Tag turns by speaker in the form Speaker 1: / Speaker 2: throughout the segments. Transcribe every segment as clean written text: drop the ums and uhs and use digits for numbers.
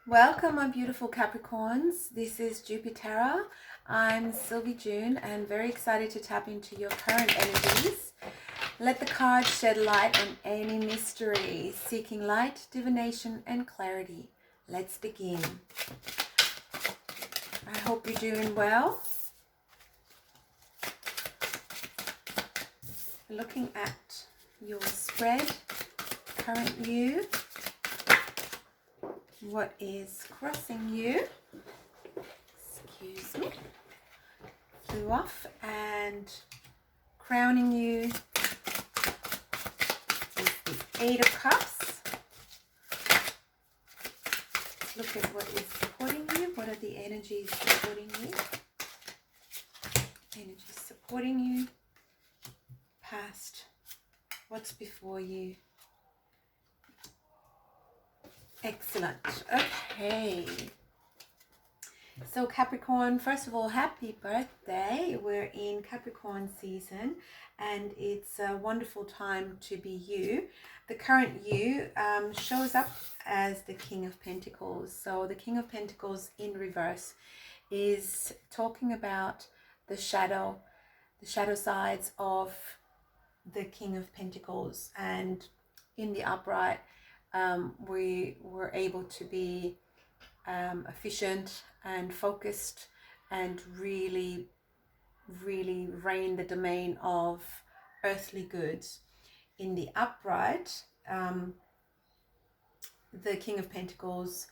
Speaker 1: Welcome, my beautiful Capricorns. This is Jupiter. I'm Sylvie June and very excited to tap into your current energies. Let the cards shed light on any mystery, seeking light, divination, and clarity. Let's begin. I hope you're doing well. Looking at your spread, current you. What is crossing you? Excuse me. Flew off, and crowning you is the Eight of Cups. Look at what is supporting you. What are the energies supporting you? Energies supporting you. Past. What's before you? Excellent. Okay. So Capricorn, first of all, happy birthday. We're in Capricorn season and it's a wonderful time to be you. The current you shows up as the King of Pentacles. So the King of Pentacles in reverse is talking about the shadow sides of the King of Pentacles, and in the upright we were able to be efficient and focused and really reign the domain of earthly goods. In the upright, the King of Pentacles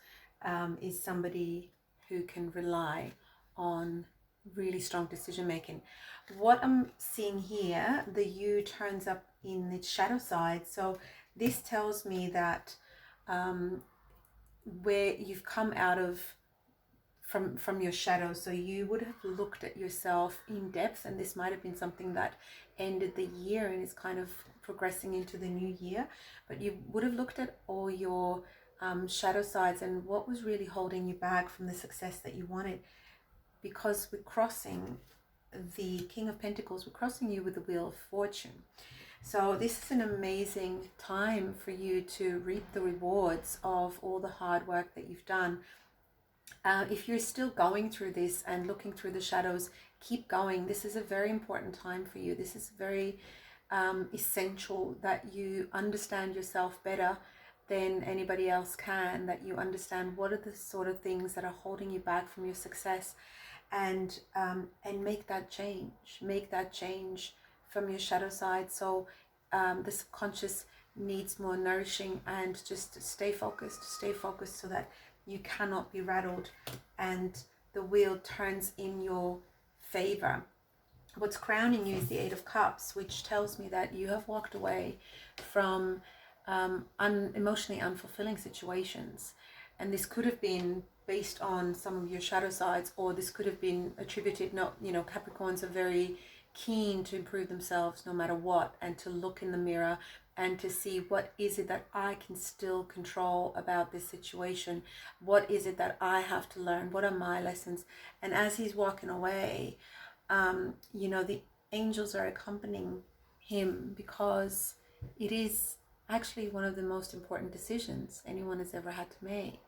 Speaker 1: is somebody who can rely on really strong decision making. What I'm seeing here, the you turns up in its shadow side. So this tells me that where you've come out of from your shadow, so you would have looked at yourself in depth, and this might have been something that ended the year and is kind of progressing into the new year, but you would have looked at all your shadow sides and what was really holding you back from the success that you wanted. Because we're crossing the King of Pentacles, we're crossing you with the Wheel of Fortune. So this is an amazing time for you to reap the rewards of all the hard work that you've done. If you're still going through this and looking through the shadows, keep going. This is a very important time for you. This is very essential that you understand yourself better than anybody else can, that you understand what are the sort of things that are holding you back from your success, and make that change from your shadow side. So the subconscious needs more nourishing, and just stay focused so that you cannot be rattled and the wheel turns in your favor. What's crowning you is the Eight of Cups, which tells me that you have walked away from emotionally unfulfilling situations, and this could have been based on some of your shadow sides, or this could have been attributed, Capricorns are very keen to improve themselves no matter what, and to look in the mirror and to see what is it that I can still control about this situation, what is it that I have to learn, what are my lessons. And as he's walking away, the angels are accompanying him, because it is actually one of the most important decisions anyone has ever had to make.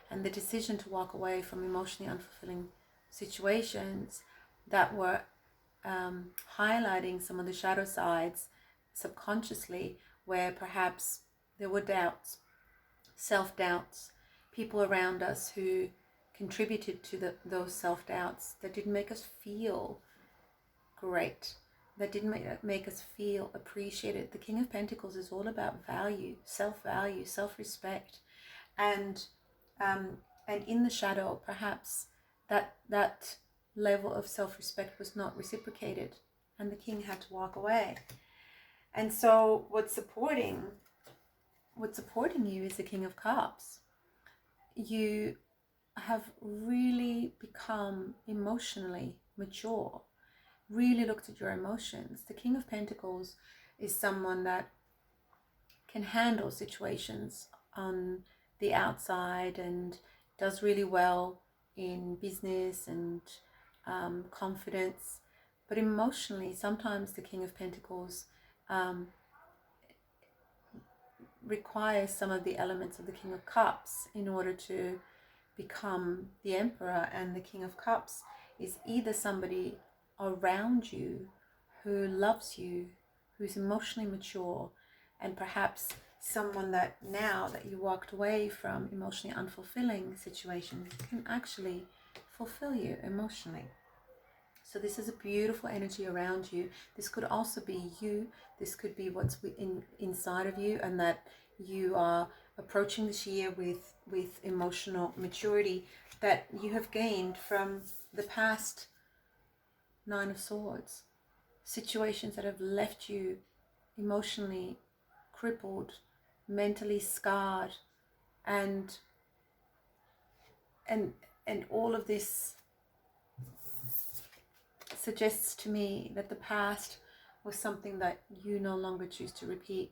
Speaker 1: And the decision to walk away from emotionally unfulfilling situations that were highlighting some of the shadow sides subconsciously, where perhaps there were doubts, self-doubts, people around us who contributed to those self-doubts that didn't make us feel great, that didn't make us feel appreciated. The King of Pentacles is all about value, self-respect, and in the shadow, perhaps that level of self-respect was not reciprocated, and the king had to walk away. And so what's supporting you is the King of Cups. You have really become emotionally mature, really looked at your emotions. The King of Pentacles is someone that can handle situations on the outside and does really well in business and confidence, but emotionally sometimes the King of Pentacles requires some of the elements of the King of Cups in order to become the Emperor and the King of Cups is either somebody around you who loves you, who's emotionally mature, and perhaps someone that now that you walked away from emotionally unfulfilling situations can actually fulfill you emotionally. So this is a beautiful energy around you. This could also be you. This could be what's inside of you, and that you are approaching this year with emotional maturity that you have gained from the past Nine of Swords. Situations that have left you emotionally crippled, mentally scarred, and and all of this suggests to me that the past was something that you no longer choose to repeat,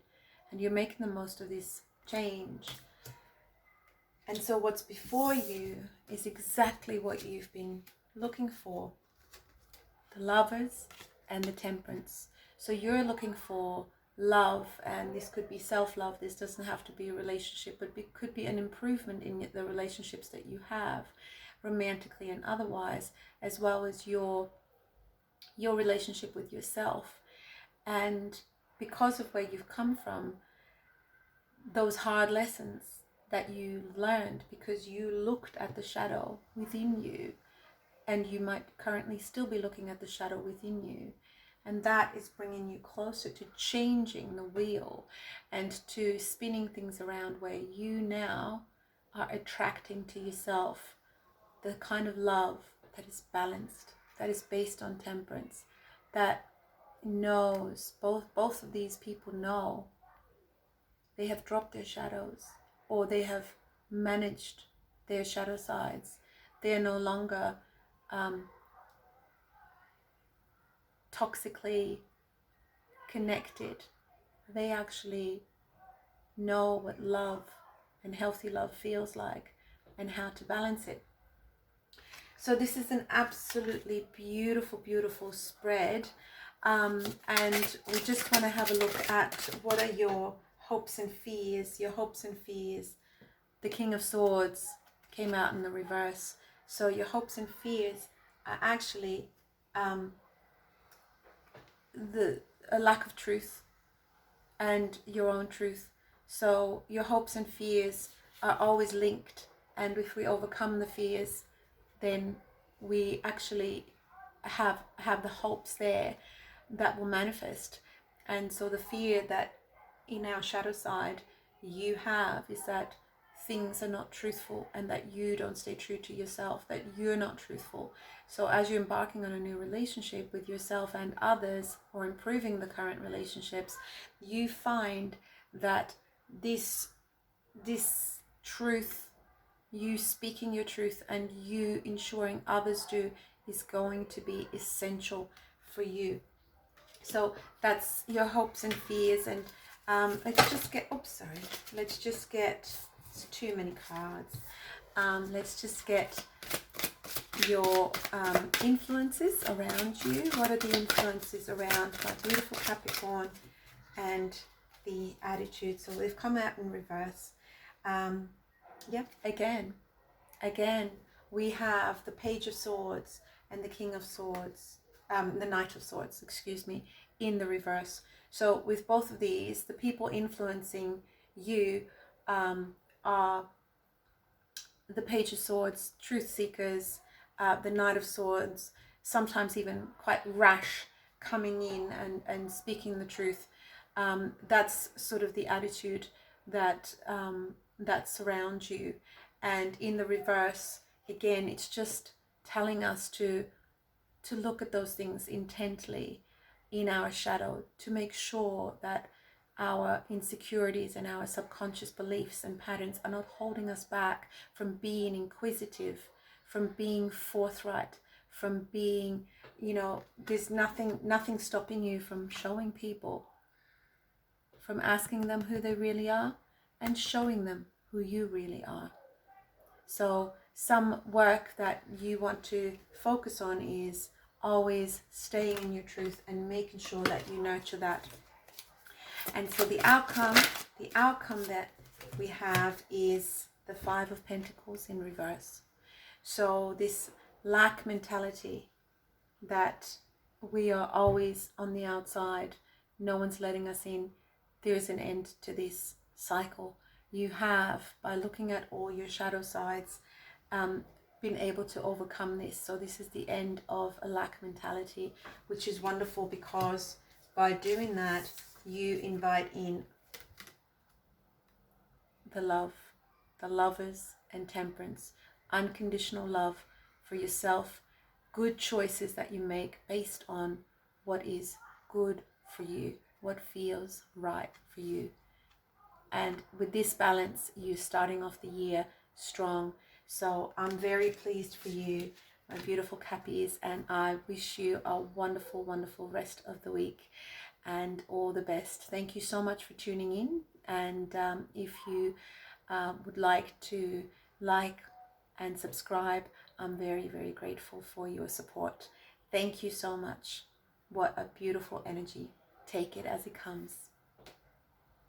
Speaker 1: and you're making the most of this change. And so what's before you is exactly what you've been looking for: the Lovers and the Temperance. So you're looking for love, and this could be self-love. This doesn't have to be a relationship, but it could be an improvement in the relationships that you have, romantically and otherwise, as well as your relationship with yourself. And because of where you've come from, those hard lessons that you learned because you looked at the shadow within you, and you might currently still be looking at the shadow within you, and that is bringing you closer to changing the wheel and to spinning things around where you now are attracting to yourself the kind of love that is balanced, that is based on temperance, that knows, both of these people know they have dropped their shadows, or they have managed their shadow sides. They are no longer toxically connected. They actually know what love and healthy love feels like and how to balance it. So this is an absolutely beautiful, beautiful spread. And we just want to have a look at what are your hopes and fears. Your hopes and fears. The King of Swords came out in the reverse. So your hopes and fears are actually a lack of truth and your own truth. So your hopes and fears are always linked. And if we overcome the fears, then we actually have the hopes there that will manifest. And so the fear that in our shadow side you have is that things are not truthful, and that you don't stay true to yourself, that you're not truthful. So as you're embarking on a new relationship with yourself and others, or improving the current relationships, you find that this truth, you speaking your truth and you ensuring others do, is going to be essential for you. So that's your hopes and fears. And let's just get, it's too many cards. Let's just get your influences around you. What are the influences around my beautiful Capricorn and the attitude? So they've come out in reverse. Yep, again, we have the Page of Swords and the King of Swords, the Knight of Swords, excuse me, in the reverse. So with both of these, the people influencing you are the Page of Swords, truth seekers, the Knight of Swords, sometimes even quite rash, coming in and speaking the truth. That's sort of the attitude that surrounds you. And in the reverse, again, it's just telling us to look at those things intently in our shadow, to make sure that our insecurities and our subconscious beliefs and patterns are not holding us back from being inquisitive, from being forthright, from being, there's nothing stopping you from showing people, from asking them who they really are and showing them who you really are. So some work that you want to focus on is always staying in your truth and making sure that you nurture that. And so the outcome that we have is the Five of Pentacles in reverse. So this lack mentality that we are always on the outside, no one's letting us in, there is an end to this cycle. You have, by looking at all your shadow sides, been able to overcome this. So this is the end of a lack mentality, which is wonderful, because by doing that, you invite in the love, the lovers and temperance, unconditional love for yourself, good choices that you make based on what is good for you, what feels right for you. And with this balance, you're starting off the year strong. So I'm very pleased for you, my beautiful Cappies, and I wish you a wonderful, wonderful rest of the week and all the best. Thank you so much for tuning in. And if you would like to like and subscribe, I'm very, very grateful for your support. Thank you so much. What a beautiful energy. Take it as it comes.